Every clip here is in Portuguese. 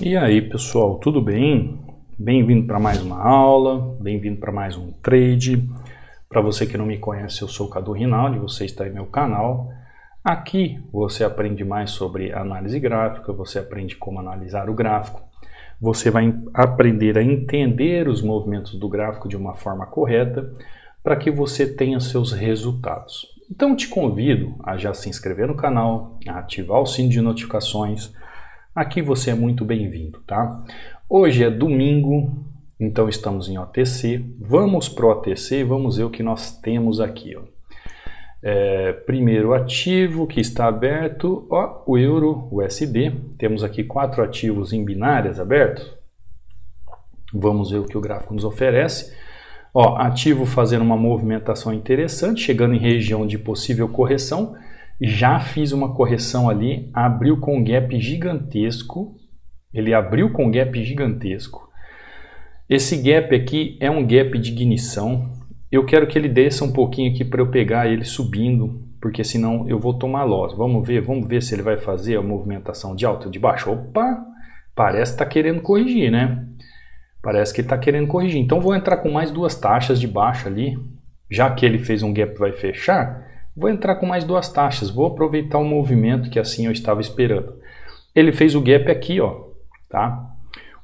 E aí pessoal, tudo bem? Bem-vindo para mais uma aula, bem-vindo para mais um trade. Para você que não me conhece, eu sou o Cadu Rinaldi, você está em meu canal. Aqui você aprende mais sobre análise gráfica, você aprende como analisar o gráfico, você vai aprender a entender os movimentos do gráfico de uma forma correta para que você tenha seus resultados. Então te convido a já se inscrever no canal, a ativar o sino de notificações. Aqui você é muito bem-vindo, tá? Hoje é domingo, então estamos em OTC. Vamos para o OTC e vamos ver o que nós temos aqui, ó. Primeiro ativo que está aberto, ó, o Euro USD. Temos aqui 4 ativos em binárias abertos. Vamos ver o que o gráfico nos oferece. Ó, ativo fazendo uma movimentação interessante, chegando em região de possível correção. Já fiz uma correção ali, abriu com gap gigantesco. Ele abriu com gap gigantesco. Esse gap aqui é um gap de ignição. Eu quero que ele desça um pouquinho aqui para eu pegar ele subindo, porque senão eu vou tomar loss. Vamos ver se ele vai fazer a movimentação de alta ou de baixo. Opa, parece que está querendo corrigir, né? Parece que está querendo corrigir. Então vou entrar com mais 2 taxas de baixa ali. Já que ele fez um gap e vai fechar, vou entrar com mais 2 taxas. Vou aproveitar o movimento que assim eu estava esperando. Ele fez o gap aqui, ó, tá?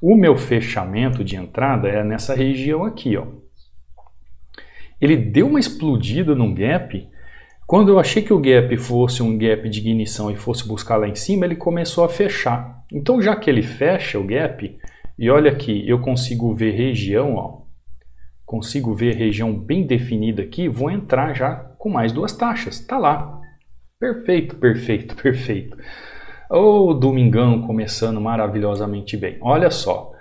O meu fechamento de entrada é nessa região aqui, ó. Ele deu uma explodida no gap. Quando eu achei que o gap fosse um gap de ignição e fosse buscar lá em cima, ele começou a fechar. Então, já que ele fecha o gap, e olha aqui, eu consigo ver região, ó. Consigo ver região bem definida aqui, vou entrar já com mais 2 taxas. Tá lá. Perfeito, perfeito, perfeito. Ô, domingão começando maravilhosamente bem. Olha só.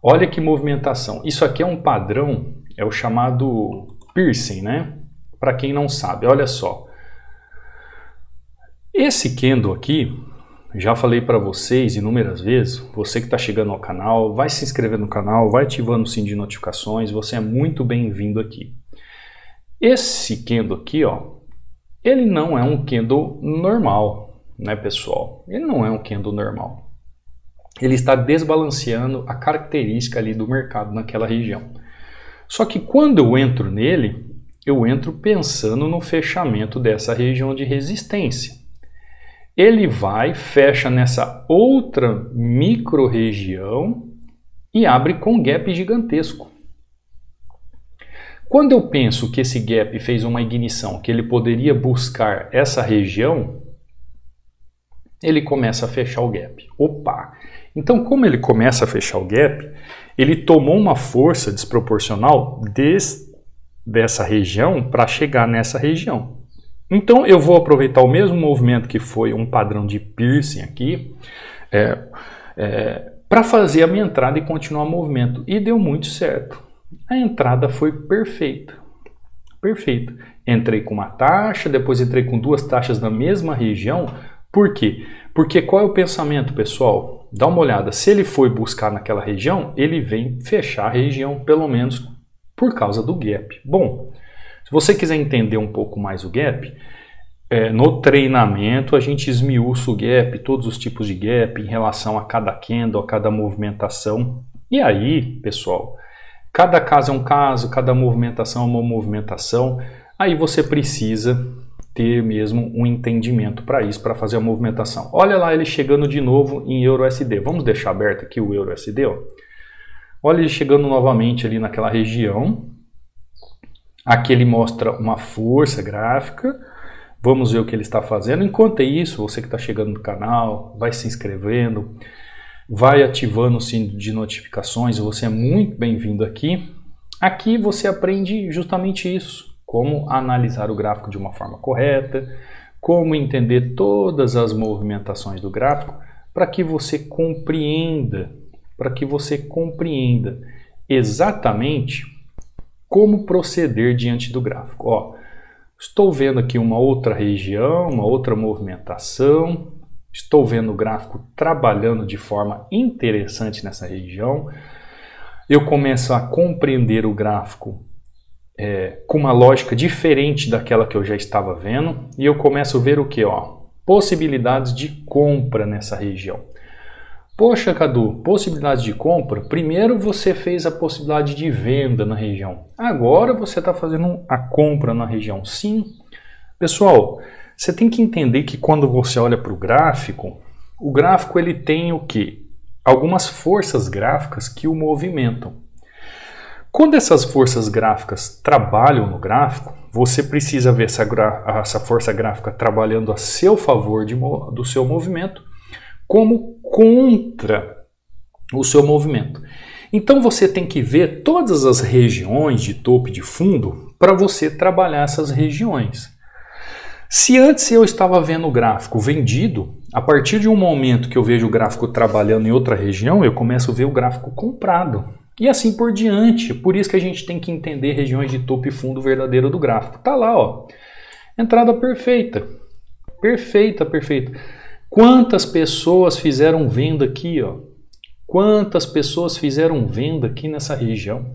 Olha que movimentação. Isso aqui é um padrão, é o chamado piercing, né? Para quem não sabe, olha só. Esse candle aqui, já falei para vocês inúmeras vezes, você que está chegando ao canal, vai se inscrever no canal, vai ativando o sino de notificações, você é muito bem-vindo aqui. Esse candle aqui, ó, ele não é um candle normal, né, pessoal? Ele não é um candle normal. Ele está desbalanceando a característica ali do mercado naquela região. Só que quando eu entro nele, eu entro pensando no fechamento dessa região de resistência. Ele vai, fecha nessa outra micro-região e abre com gap gigantesco. Quando eu penso que esse gap fez uma ignição, que ele poderia buscar essa região, ele começa a fechar o gap. Opa! Então, como ele começa a fechar o gap, ele tomou uma força desproporcional dessa região para chegar nessa região. Então, eu vou aproveitar o mesmo movimento que foi um padrão de piercing aqui, para fazer a minha entrada e continuar o movimento. E deu muito certo. A entrada foi perfeita. Perfeita. Entrei com uma taxa, depois entrei com 2 taxas na mesma região. Por quê? Porque qual é o pensamento, pessoal? Dá uma olhada. Se ele foi buscar naquela região, ele vem fechar a região, pelo menos por causa do gap. Bom, se você quiser entender um pouco mais o gap, no treinamento a gente esmiuça o gap, todos os tipos de gap em relação a cada candle, a cada movimentação. E aí, pessoal, cada caso é um caso, cada movimentação é uma movimentação. Aí você precisa ter mesmo um entendimento para isso, para fazer a movimentação. Olha lá ele chegando de novo em EURUSD. Vamos deixar aberto aqui o EURUSD, ó. Olha ele chegando novamente ali naquela região. Aqui ele mostra uma força gráfica. Vamos ver o que ele está fazendo. Enquanto isso, você que está chegando no canal, vai se inscrevendo, vai ativando o sino de notificações. Você é muito bem-vindo aqui. Aqui você aprende justamente isso. Como analisar o gráfico de uma forma correta, como entender todas as movimentações do gráfico para que você compreenda exatamente como proceder diante do gráfico. Ó, estou vendo aqui uma outra região, uma outra movimentação, estou vendo o gráfico trabalhando de forma interessante nessa região. Eu começo a compreender o gráfico com uma lógica diferente daquela que eu já estava vendo, e eu começo a ver o que? Possibilidades de compra nessa região. Poxa, Cadu, possibilidade de compra? Primeiro você fez a possibilidade de venda na região. Agora você está fazendo a compra na região. Sim. Pessoal, você tem que entender que quando você olha para o gráfico ele tem o quê? Algumas forças gráficas que o movimentam. Quando essas forças gráficas trabalham no gráfico, você precisa ver essa força gráfica trabalhando a seu favor do seu movimento, como contra o seu movimento. Então você tem que ver todas as regiões de topo e de fundo para você trabalhar essas regiões. Se antes eu estava vendo o gráfico vendido, a partir de um momento que eu vejo o gráfico trabalhando em outra região, eu começo a ver o gráfico comprado. E assim por diante. Por isso que a gente tem que entender regiões de topo e fundo verdadeiro do gráfico. Tá lá, ó. Entrada perfeita. Perfeita, perfeita. Quantas pessoas fizeram venda aqui, ó? Quantas pessoas fizeram venda aqui nessa região?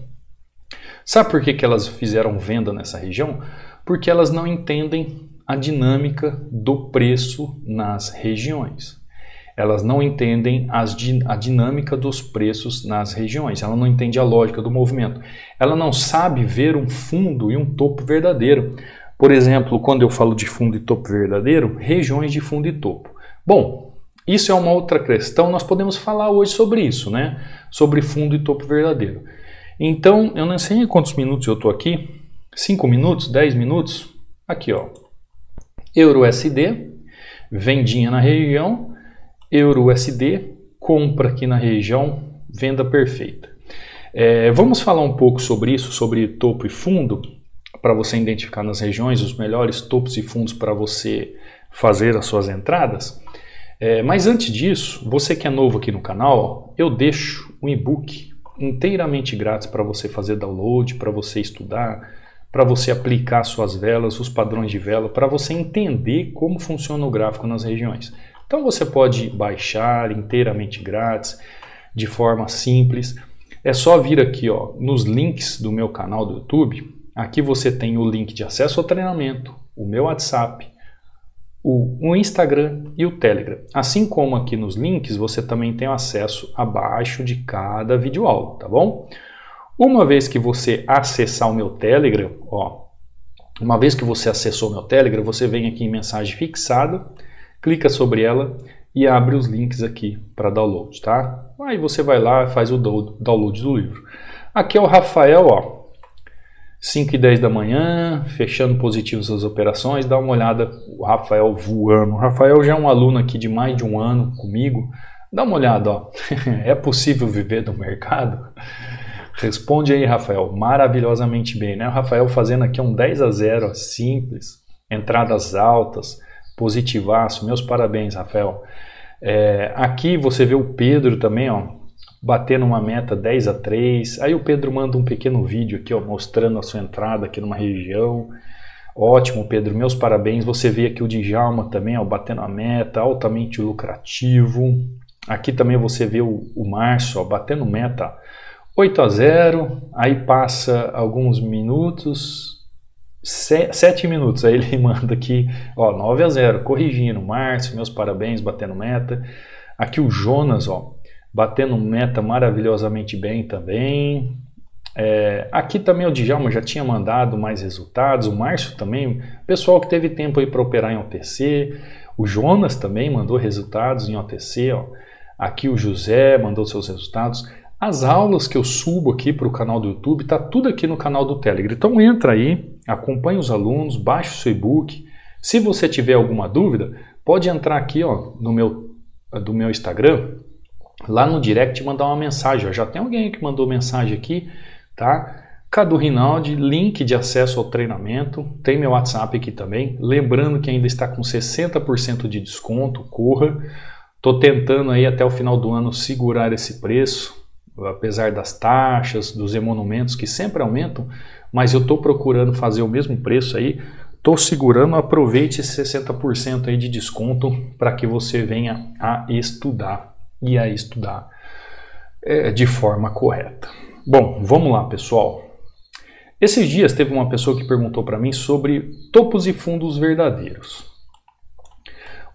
Sabe por que elas fizeram venda nessa região? Porque elas não entendem a dinâmica do preço nas regiões. Elas não entendem a dinâmica dos preços nas regiões. Ela não entende a lógica do movimento. Ela não sabe ver um fundo e um topo verdadeiro. Por exemplo, quando eu falo de fundo e topo verdadeiro, regiões de fundo e topo. Bom, isso é uma outra questão, nós podemos falar hoje sobre isso, né? Sobre fundo e topo verdadeiro. Então, eu não sei quantos minutos eu estou aqui, 5 minutos, 10 minutos, aqui ó, Euro-USD, vendinha na região, Euro-USD, compra aqui na região, venda perfeita. Vamos falar um pouco sobre isso, sobre topo e fundo, para você identificar nas regiões os melhores topos e fundos para você fazer as suas entradas. Mas antes disso, você que é novo aqui no canal, eu deixo um e-book inteiramente grátis para você fazer download, para você estudar, para você aplicar suas velas, os padrões de vela, para você entender como funciona o gráfico nas regiões. Então você pode baixar inteiramente grátis, de forma simples. É só vir aqui ó, nos links do meu canal do YouTube. Aqui você tem o link de acesso ao treinamento, o meu WhatsApp, o Instagram e o Telegram. Assim como aqui nos links, você também tem acesso abaixo de cada videoaula, tá bom? Uma vez que você acessar o meu Telegram, ó, uma vez que você acessou o meu Telegram, você vem aqui em mensagem fixada, clica sobre ela e abre os links aqui para download, tá? Aí você vai lá e faz o download do livro. Aqui é o Rafael, ó. 5h10 da manhã, fechando positivo suas operações, dá uma olhada, o Rafael voando. O Rafael já é um aluno aqui de mais de um ano comigo. Dá uma olhada, ó. É possível viver do mercado? Responde aí, Rafael, maravilhosamente bem, né? O Rafael fazendo aqui um 10-0, ó, simples, entradas altas, positivaço, meus parabéns, Rafael. Aqui você vê o Pedro também, ó, batendo uma meta 10-3, aí o Pedro manda um pequeno vídeo aqui, ó, mostrando a sua entrada aqui numa região. Ótimo, Pedro, meus parabéns. Você vê aqui o Djalma também, ó, batendo a meta, altamente lucrativo. Aqui também você vê o Márcio, ó, batendo meta 8-0, aí passa alguns minutos, 7 minutos, aí ele manda aqui, ó, 9-0, corrigindo, Márcio, meus parabéns, batendo meta. Aqui o Jonas, ó, batendo meta maravilhosamente bem também. Aqui também o Djalma já tinha mandado mais resultados, o Márcio também, pessoal que teve tempo aí para operar em OTC, o Jonas também mandou resultados em OTC, ó. Aqui o José mandou seus resultados. As aulas que eu subo aqui para o canal do YouTube, tá tudo aqui no canal do Telegram. Então entra aí, acompanha os alunos, baixa o seu e-book. Se você tiver alguma dúvida, pode entrar aqui ó, do meu Instagram, lá no direct mandar uma mensagem. Ó. Já tem alguém que mandou mensagem aqui, tá? Cadu Rinaldi, link de acesso ao treinamento. Tem meu WhatsApp aqui também. Lembrando que ainda está com 60% de desconto, corra. Estou tentando aí até o final do ano segurar esse preço. Apesar das taxas, dos emolumentos que sempre aumentam, mas eu estou procurando fazer o mesmo preço aí, estou segurando, aproveite esse 60% aí de desconto para que você venha a estudar e a estudar de forma correta. Bom, vamos lá pessoal. Esses dias teve uma pessoa que perguntou para mim sobre topos e fundos verdadeiros.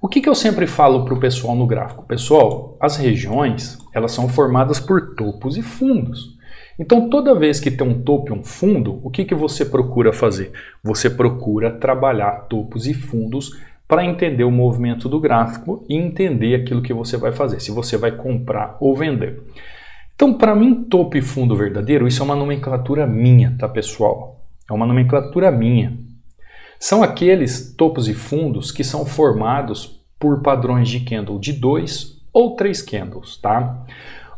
O que eu sempre falo para o pessoal no gráfico? Pessoal, as regiões, elas são formadas por topos e fundos. Então, toda vez que tem um topo e um fundo, o que você procura fazer? Você procura trabalhar topos e fundos para entender o movimento do gráfico e entender aquilo que você vai fazer, se você vai comprar ou vender. Então, para mim, topo e fundo verdadeiro, isso é uma nomenclatura minha, tá, pessoal? É uma nomenclatura minha. São aqueles topos e fundos que são formados por padrões de candle de 2 ou 3 candles, tá?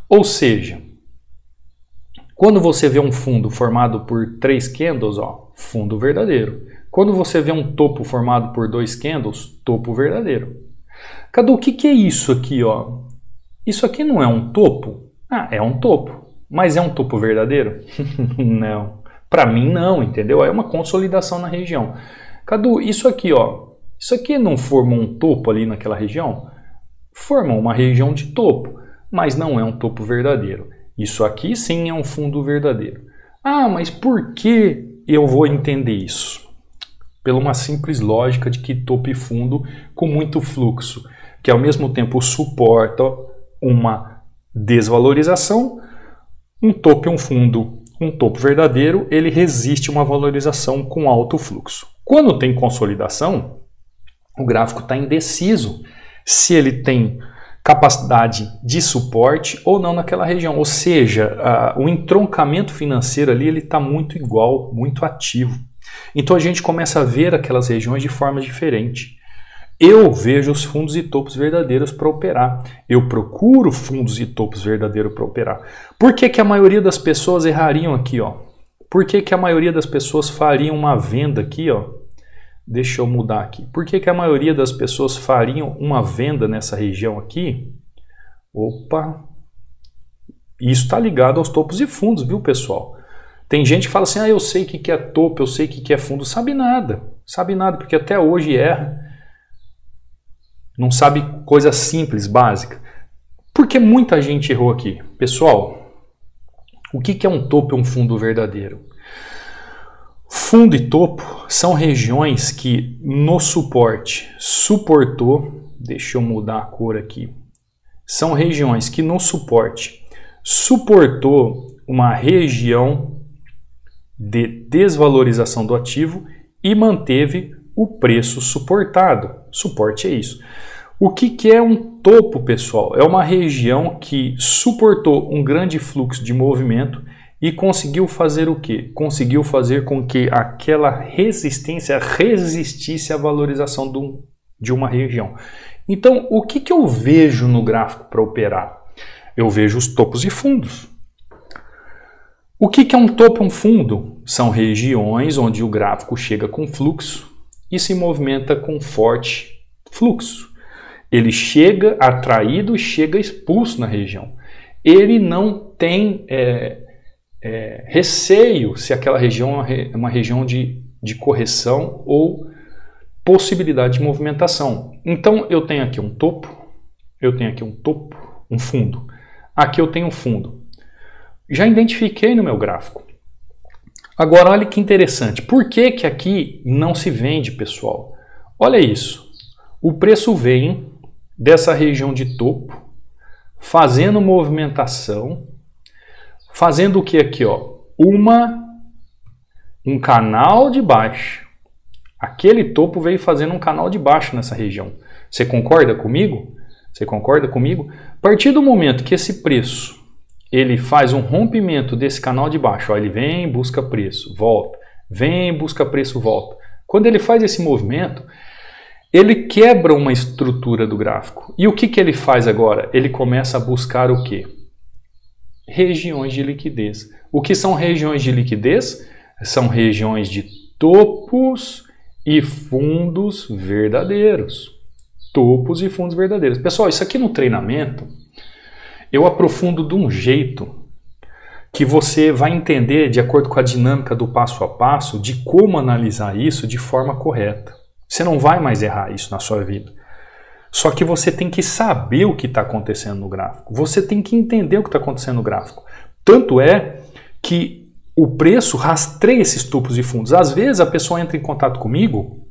Ou seja, quando você vê um fundo formado por 3 candles, ó, fundo verdadeiro. Quando você vê um topo formado por 2 candles, topo verdadeiro. Cadu, o que é isso aqui, ó? Isso aqui não é um topo? Ah, é um topo. Mas é um topo verdadeiro? Não. Para mim não, entendeu? É uma consolidação na região. Cadu, isso aqui, ó. Isso aqui não forma um topo ali naquela região? Forma uma região de topo, mas não é um topo verdadeiro. Isso aqui sim é um fundo verdadeiro. Ah, mas por que eu vou entender isso? Pela uma simples lógica de que topo e fundo com muito fluxo, que ao mesmo tempo suporta uma desvalorização, um topo e um fundo, um topo verdadeiro, ele resiste a uma valorização com alto fluxo. Quando tem consolidação, o gráfico está indeciso se ele tem capacidade de suporte ou não naquela região. Ou seja, o entroncamento financeiro ali está muito igual, muito ativo. Então a gente começa a ver aquelas regiões de forma diferente. Eu vejo os fundos e topos verdadeiros para operar. Eu procuro fundos e topos verdadeiros para operar. Por que a maioria das pessoas errariam aqui, ó? Por que a maioria das pessoas fariam uma venda aqui, ó? Deixa eu mudar aqui. Por que a maioria das pessoas fariam uma venda nessa região aqui? Opa! Isso está ligado aos topos e fundos, viu, pessoal? Tem gente que fala assim, ah, eu sei o que é topo, eu sei o que é fundo. Sabe nada, porque até hoje erra. Não sabe coisa simples, básica. Por que muita gente errou aqui? Pessoal, o que é um topo e um fundo verdadeiro? Fundo e topo são regiões que no suporte suportou, deixa eu mudar a cor aqui, são regiões que no suporte suportou uma região de desvalorização do ativo e manteve o preço suportado. Suporte é isso. O que é um topo, pessoal? É uma região que suportou um grande fluxo de movimento e conseguiu fazer o quê? Conseguiu fazer com que aquela resistência resistisse à valorização de uma região. Então, o que eu vejo no gráfico para operar? Eu vejo os topos e fundos. O que é um topo e um fundo? São regiões onde o gráfico chega com fluxo e se movimenta com forte fluxo. Ele chega atraído e chega expulso na região. Ele não tem receio se aquela região é uma região de correção ou possibilidade de movimentação. Então eu tenho aqui um topo, um fundo. Aqui eu tenho um fundo. Já identifiquei no meu gráfico. Agora olha que interessante. Por que aqui não se vende, pessoal? Olha isso. O preço vem dessa região de topo, fazendo movimentação, fazendo o que aqui, ó? Um canal de baixo. Aquele topo veio fazendo um canal de baixo nessa região. Você concorda comigo? Você concorda comigo? A partir do momento que esse preço ele faz um rompimento desse canal de baixo, ó, ele vem, busca preço, volta, vem, busca preço, volta. Quando ele faz esse movimento, ele quebra uma estrutura do gráfico. E o que ele faz agora? Ele começa a buscar o quê? Regiões de liquidez. O que são regiões de liquidez? São regiões de topos e fundos verdadeiros. Topos e fundos verdadeiros. Pessoal, isso aqui no treinamento eu aprofundo de um jeito que você vai entender de acordo com a dinâmica do passo a passo de como analisar isso de forma correta. Você não vai mais errar isso na sua vida. Só que você tem que saber o que está acontecendo no gráfico. Você tem que entender o que está acontecendo no gráfico. Tanto é que o preço rastreia esses topos e fundos. Às vezes a pessoa entra em contato comigo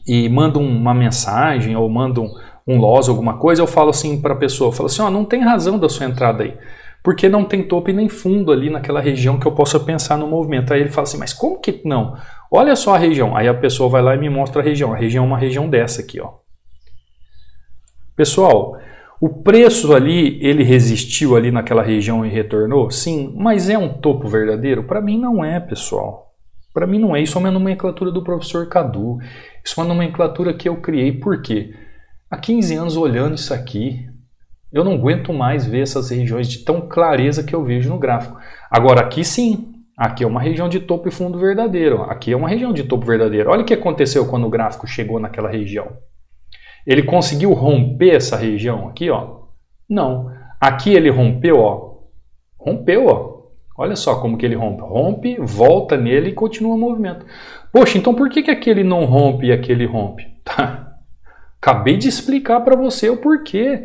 e mando uma mensagem ou mando um loss, alguma coisa, eu falo assim para a pessoa, eu falo assim, ó, não tem razão da sua entrada aí, porque não tem topo e nem fundo ali naquela região que eu possa pensar no movimento. Aí ele fala assim, mas como que não? Olha só a região. Aí a pessoa vai lá e me mostra a região é uma região dessa aqui, ó. Pessoal, o preço ali, ele resistiu ali naquela região e retornou? Sim, mas é um topo verdadeiro? Para mim não é, pessoal. Para mim não é. Isso é uma nomenclatura do professor Cadu. Isso é uma nomenclatura que eu criei. Por quê? Há 15 anos olhando isso aqui, eu não aguento mais ver essas regiões de tão clareza que eu vejo no gráfico. Agora aqui sim, aqui é uma região de topo e fundo verdadeiro. Aqui é uma região de topo verdadeiro. Olha o que aconteceu quando o gráfico chegou naquela região. Ele conseguiu romper essa região aqui, ó? Não. Aqui ele rompeu, ó. Rompeu, ó. Olha só como que ele rompe. Rompe, volta nele e continua o movimento. Poxa, então por que aquele não rompe e aquele rompe? Tá. Acabei de explicar para você o porquê.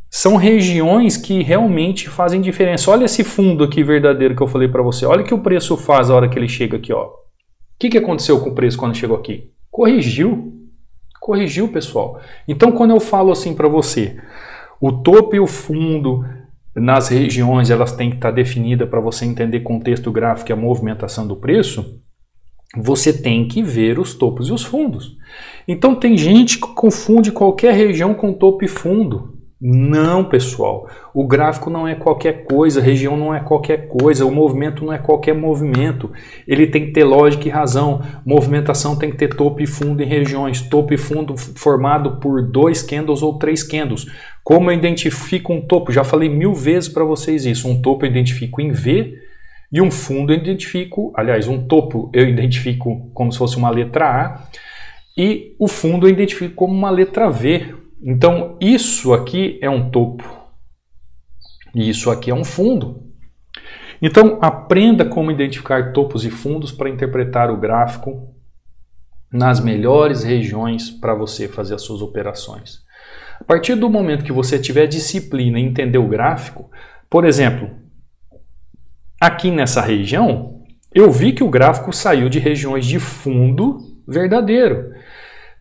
São regiões que realmente fazem diferença. Olha esse fundo aqui verdadeiro que eu falei para você. Olha o que o preço faz a hora que ele chega aqui, ó. O que aconteceu com o preço quando chegou aqui? Corrigiu. Corrigiu, pessoal. Então, quando eu falo assim para você, o topo e o fundo nas regiões, elas têm que estar definidas para você entender contexto gráfico e a movimentação do preço, você tem que ver os topos e os fundos. Então, tem gente que confunde qualquer região com topo e fundo. Não, pessoal. O gráfico não é qualquer coisa, a região não é qualquer coisa, o movimento não é qualquer movimento. Ele tem que ter lógica e razão. Movimentação tem que ter topo e fundo em regiões. Topo e fundo formado por 2 candles ou 3 candles. Como eu identifico um topo? Já falei 1000 vezes para vocês isso. Um topo eu identifico em V e um fundo eu identifico... Aliás, um topo eu identifico como se fosse uma letra A e o fundo eu identifico como uma letra V. Então, isso aqui é um topo e isso aqui é um fundo. Então, aprenda como identificar topos e fundos para interpretar o gráfico nas melhores regiões para você fazer as suas operações. A partir do momento que você tiver disciplina e entender o gráfico, por exemplo, aqui nessa região, eu vi que o gráfico saiu de regiões de fundo verdadeiro.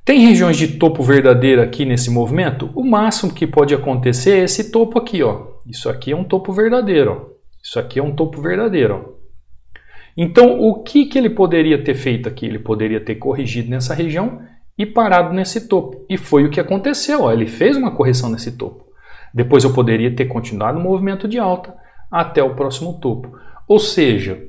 Tem regiões de topo verdadeiro aqui nesse movimento? O máximo que pode acontecer é esse topo aqui, ó. Isso aqui é um topo verdadeiro, ó. Isso aqui é um topo verdadeiro, ó. Então, o que ele poderia ter feito aqui? Ele poderia ter corrigido nessa região e parado nesse topo. E foi o que aconteceu, ó. Ele fez uma correção nesse topo. Depois eu poderia ter continuado o movimento de alta até o próximo topo. Ou seja,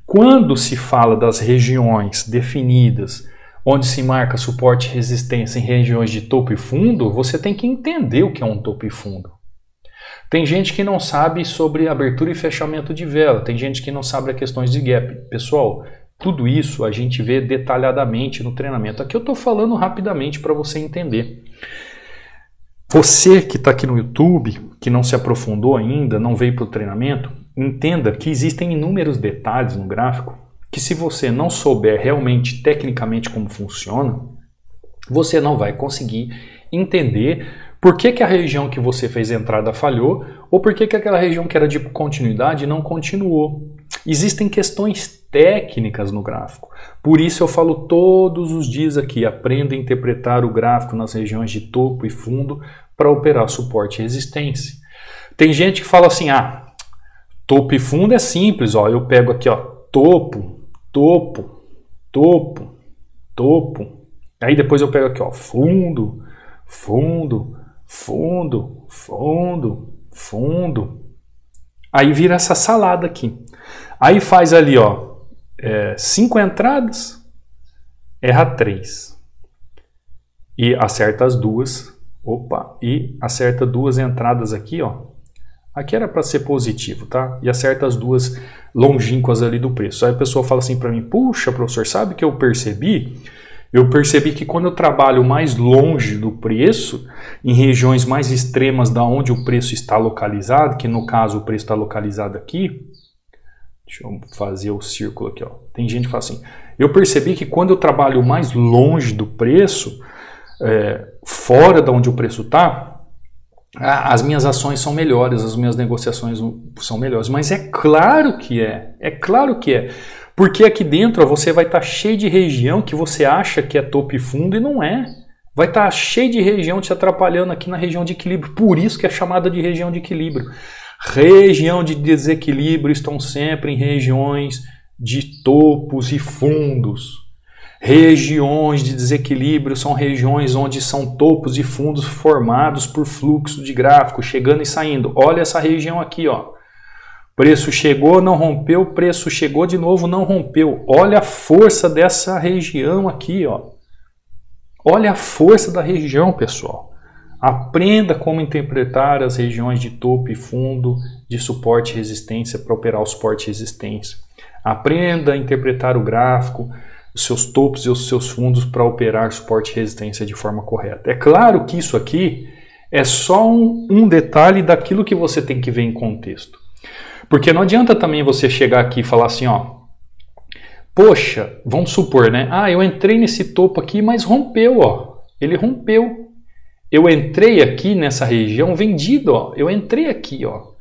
quando se fala das regiões definidas onde se marca suporte e resistência em regiões de topo e fundo, você tem que entender o que é um topo e fundo. Tem gente que não sabe sobre abertura e fechamento de vela, tem gente que não sabe as questões de gap. Pessoal, tudo isso a gente vê detalhadamente no treinamento. Aqui eu estou falando rapidamente para você entender. Você que está aqui no YouTube, que não se aprofundou ainda, não veio para o treinamento, entenda que existem inúmeros detalhes no gráfico que se você não souber realmente, tecnicamente, como funciona, você não vai conseguir entender por que a região que você fez a entrada falhou ou por que aquela região que era de continuidade não continuou. Existem questões técnicas no gráfico. Por isso eu falo todos os dias aqui, aprenda a interpretar o gráfico nas regiões de topo e fundo para operar suporte e resistência. Tem gente que fala assim, topo e fundo é simples, ó, eu pego aqui, ó, topo, topo, topo, topo. Aí depois eu pego aqui, ó, fundo, fundo, fundo, fundo, fundo. Aí vira essa salada aqui. Aí faz ali, ó, 5 entradas, erra 3. E acerta as 2. Opa, e acerta 2 entradas aqui, ó. Aqui era para ser positivo, tá? E acerta as 2 longínquas ali do preço. Aí a pessoa fala assim para mim, puxa, professor, sabe o que eu percebi? Eu percebi que quando eu trabalho mais longe do preço, em regiões mais extremas da onde o preço está localizado, que no caso o preço está localizado aqui, deixa eu fazer o círculo aqui, ó. Tem gente que fala assim, eu percebi que quando eu trabalho mais longe do preço, fora da onde o preço está, as minhas ações são melhores, as minhas negociações são melhores. Mas é claro que é claro que é. Porque aqui dentro ó, você vai estar cheio de região que você acha que é topo e fundo e não é. Vai estar cheio de região te atrapalhando aqui na região de equilíbrio. Por isso que é chamada de região de equilíbrio. Região de desequilíbrio estão sempre em regiões de topos e fundos. Regiões de desequilíbrio são regiões onde são topos e fundos formados por fluxo de gráfico, chegando e saindo. Olha essa região aqui, ó. Preço chegou, não rompeu, preço chegou de novo, não rompeu. Olha a força dessa região aqui, ó. Olha a força da região, pessoal. Aprenda como interpretar as regiões de topo e fundo, de suporte e resistência para operar o suporte e resistência. Aprenda a interpretar o gráfico, os seus topos e os seus fundos para operar suporte e resistência de forma correta. É claro que isso aqui é só um detalhe daquilo que você tem que ver em contexto. Porque não adianta também você chegar aqui e falar assim, ó, poxa, vamos supor, né? Ah, eu entrei nesse topo aqui, mas rompeu, ó. Ele rompeu. Eu entrei aqui nessa região vendido, ó. Eu entrei aqui, ó.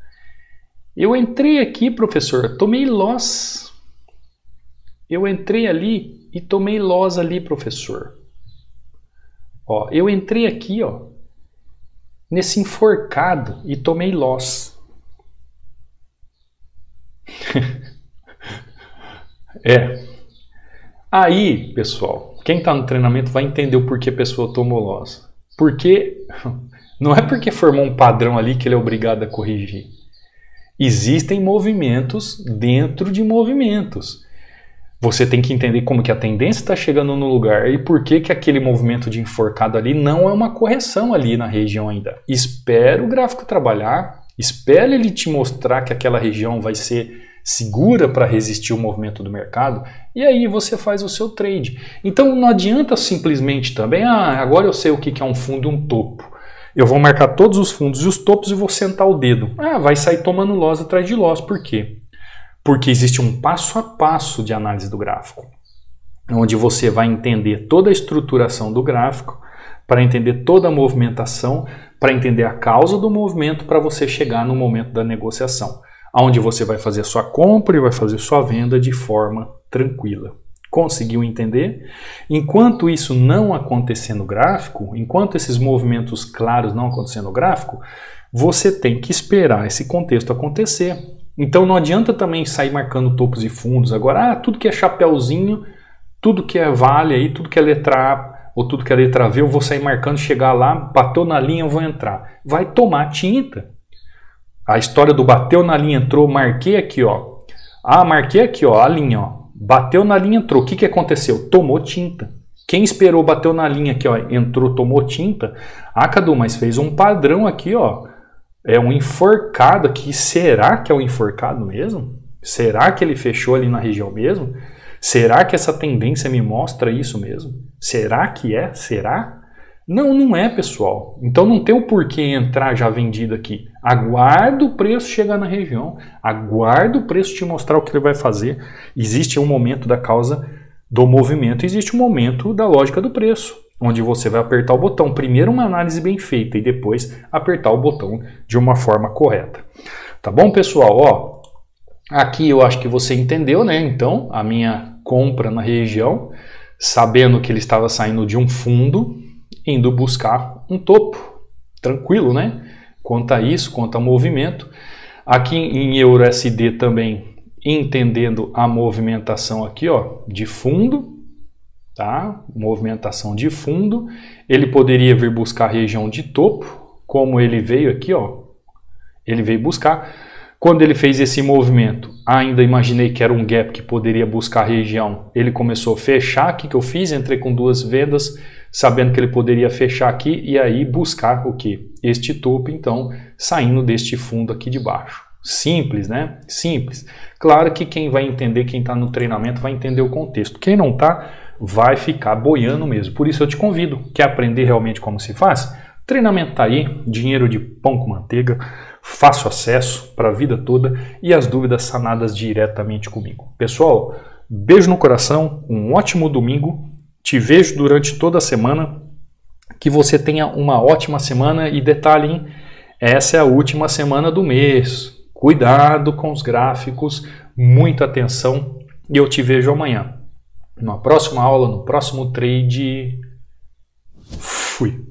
Eu entrei aqui, professor, tomei loss. Eu entrei ali e tomei loss ali, professor. Ó, eu entrei aqui, ó, nesse enforcado e tomei loss. Aí, pessoal, quem está no treinamento vai entender o porquê a pessoa tomou loss. Porque não é porque formou um padrão ali que ele é obrigado a corrigir. Existem movimentos dentro de movimentos. Você tem que entender como que a tendência está chegando no lugar e por que aquele movimento de enforcado ali não é uma correção ali na região ainda. Espera o gráfico trabalhar, espera ele te mostrar que aquela região vai ser segura para resistir o movimento do mercado e aí você faz o seu trade. Então não adianta simplesmente também, agora eu sei o que é um fundo e um topo. Eu vou marcar todos os fundos e os topos e vou sentar o dedo. Vai sair tomando loss atrás de loss. Por quê? Porque existe um passo a passo de análise do gráfico, onde você vai entender toda a estruturação do gráfico, para entender toda a movimentação, para entender a causa do movimento, para você chegar no momento da negociação, onde você vai fazer sua compra e vai fazer sua venda de forma tranquila. Conseguiu entender? Enquanto isso não acontecer no gráfico, enquanto esses movimentos claros não acontecer no gráfico, você tem que esperar esse contexto acontecer. Então não adianta também sair marcando topos e fundos. Agora, tudo que é chapéuzinho, tudo que é vale aí, tudo que é letra A ou tudo que é letra V, eu vou sair marcando, chegar lá, bateu na linha, eu vou entrar. Vai tomar tinta. A história do bateu na linha, entrou, marquei aqui, ó. Marquei aqui, ó, a linha, ó. Bateu na linha, entrou. O que aconteceu? Tomou tinta. Quem esperou, bateu na linha aqui, ó, entrou, tomou tinta. Cadu, mas fez um padrão aqui, ó. É um enforcado aqui. Será que é um enforcado mesmo? Será que ele fechou ali na região mesmo? Será que essa tendência me mostra isso mesmo? Será que é? Será? Não, não é, pessoal. Então não tem o porquê entrar já vendido aqui. Aguarda o preço chegar na região. Aguarda o preço te mostrar o que ele vai fazer. Existe um momento da causa do movimento, existe um momento da lógica do preço, onde você vai apertar o botão. Primeiro uma análise bem feita e depois apertar o botão de uma forma correta. Tá bom, pessoal? Ó, aqui eu acho que você entendeu, né? Então, a minha compra na região, sabendo que ele estava saindo de um fundo, indo buscar um topo. Tranquilo, né? Quanto a isso, quanto ao movimento. Aqui em EURUSD também, entendendo a movimentação aqui, ó, de fundo, tá? Movimentação de fundo. Ele poderia vir buscar a região de topo, como ele veio aqui, ó. Ele veio buscar. Quando ele fez esse movimento, ainda imaginei que era um gap que poderia buscar a região. Ele começou a fechar. O que eu fiz? Entrei com duas vendas, sabendo que ele poderia fechar aqui e aí buscar o que? Este topo, então, saindo deste fundo aqui de baixo. Simples, né? Simples. Claro que quem vai entender, quem está no treinamento, vai entender o contexto. Quem não está, vai ficar boiando mesmo. Por isso eu te convido. Quer aprender realmente como se faz? Treinamento está aí, dinheiro de pão com manteiga, fácil acesso para a vida toda e as dúvidas sanadas diretamente comigo. Pessoal, beijo no coração, um ótimo domingo, te vejo durante toda a semana, que você tenha uma ótima semana e detalhe, hein? Essa é a última semana do mês, cuidado com os gráficos, muita atenção, e eu te vejo amanhã. Numa próxima aula, no próximo trade. Fui!